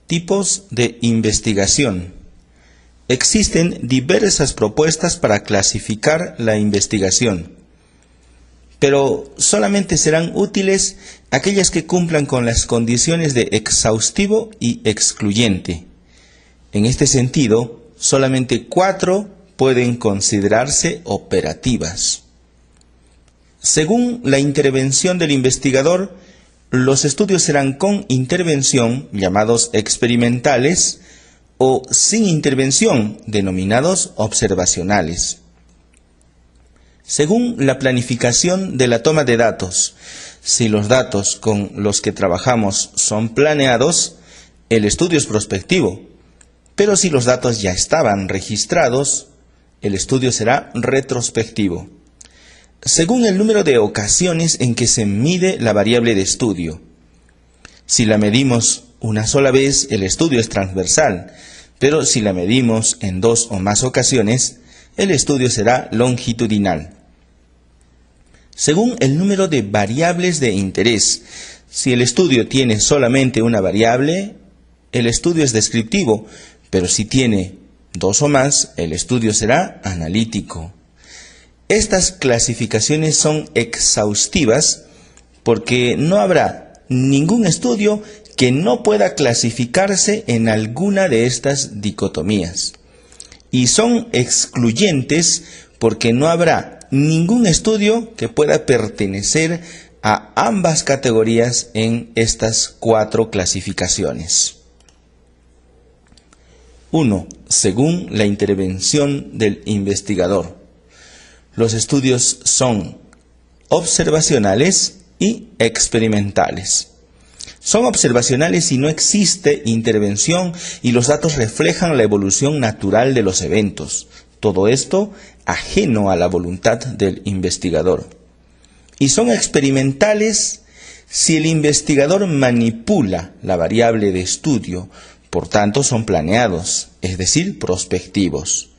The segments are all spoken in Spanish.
Tipos de investigación. Existen diversas propuestas para clasificar la investigación, pero solamente serán útiles aquellas que cumplan con las condiciones de exhaustivo y excluyente. En este sentido, solamente 4 pueden considerarse operativas. Según la intervención del investigador, los estudios serán con intervención, llamados experimentales, o sin intervención, denominados observacionales. Según la planificación de la toma de datos, si los datos con los que trabajamos son planeados, el estudio es prospectivo, pero si los datos ya estaban registrados, el estudio será retrospectivo. Según el número de ocasiones en que se mide la variable de estudio. Si la medimos una sola vez, el estudio es transversal, pero si la medimos en 2 o más ocasiones, el estudio será longitudinal. Según el número de variables de interés, si el estudio tiene solamente una variable, el estudio es descriptivo, pero si tiene 2 o más, el estudio será analítico. Estas clasificaciones son exhaustivas porque no habrá ningún estudio que no pueda clasificarse en alguna de estas dicotomías. Y son excluyentes porque no habrá ningún estudio que pueda pertenecer a ambas categorías en estas 4 clasificaciones. 1. Según la intervención del investigador. Los estudios son observacionales y experimentales. Son observacionales si no existe intervención y los datos reflejan la evolución natural de los eventos. Todo esto ajeno a la voluntad del investigador. Y son experimentales si el investigador manipula la variable de estudio, por tanto son planeados, es decir, prospectivos.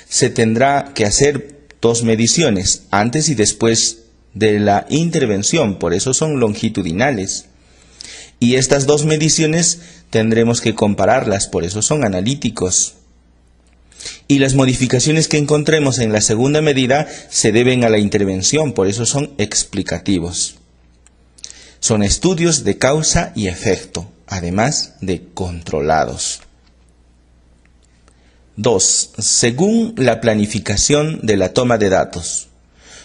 Se tendrá que hacer 2 mediciones, antes y después de la intervención, por eso son longitudinales. Y estas 2 mediciones tendremos que compararlas, por eso son analíticos. Y las modificaciones que encontremos en la segunda medida se deben a la intervención, por eso son explicativos. Son estudios de causa y efecto, además de controlados. 2. Según la planificación de la toma de datos.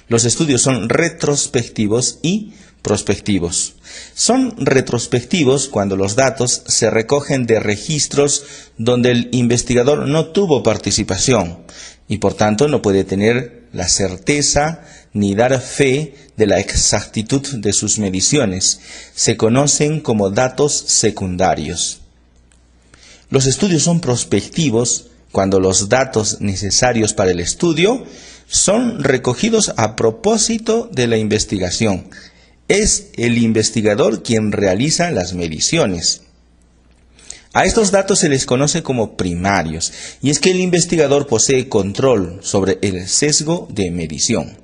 Los estudios son retrospectivos y prospectivos. Son retrospectivos cuando los datos se recogen de registros donde el investigador no tuvo participación y por tanto no puede tener la certeza ni dar fe de la exactitud de sus mediciones. Se conocen como datos secundarios. Los estudios son prospectivos cuando los datos necesarios para el estudio son recogidos a propósito de la investigación. Es el investigador quien realiza las mediciones. A estos datos se les conoce como primarios, y es que el investigador posee control sobre el sesgo de medición.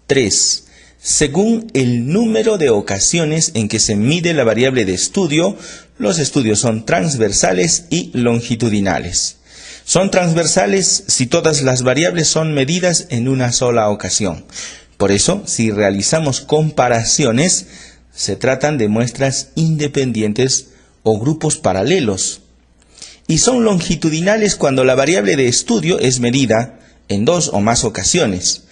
3. Según el número de ocasiones en que se mide la variable de estudio, los estudios son transversales y longitudinales. Son transversales si todas las variables son medidas en una sola ocasión. Por eso, si realizamos comparaciones, se tratan de muestras independientes o grupos paralelos. Y son longitudinales cuando la variable de estudio es medida en 2 o más ocasiones.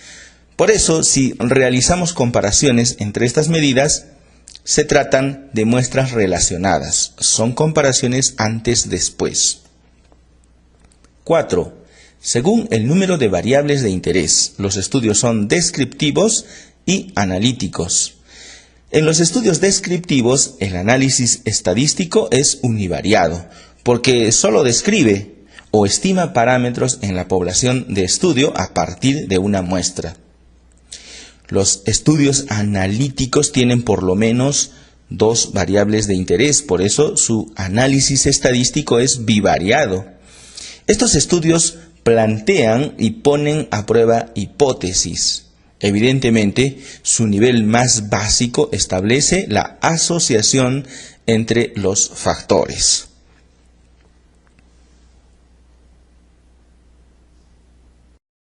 Por eso, si realizamos comparaciones entre estas medidas, se tratan de muestras relacionadas. Son comparaciones antes-después. 4. Según el número de variables de interés, los estudios son descriptivos y analíticos. En los estudios descriptivos, el análisis estadístico es univariado, porque solo describe o estima parámetros en la población de estudio a partir de una muestra. Los estudios analíticos tienen por lo menos 2 variables de interés, por eso su análisis estadístico es bivariado. Estos estudios plantean y ponen a prueba hipótesis. Evidentemente, su nivel más básico establece la asociación entre los factores.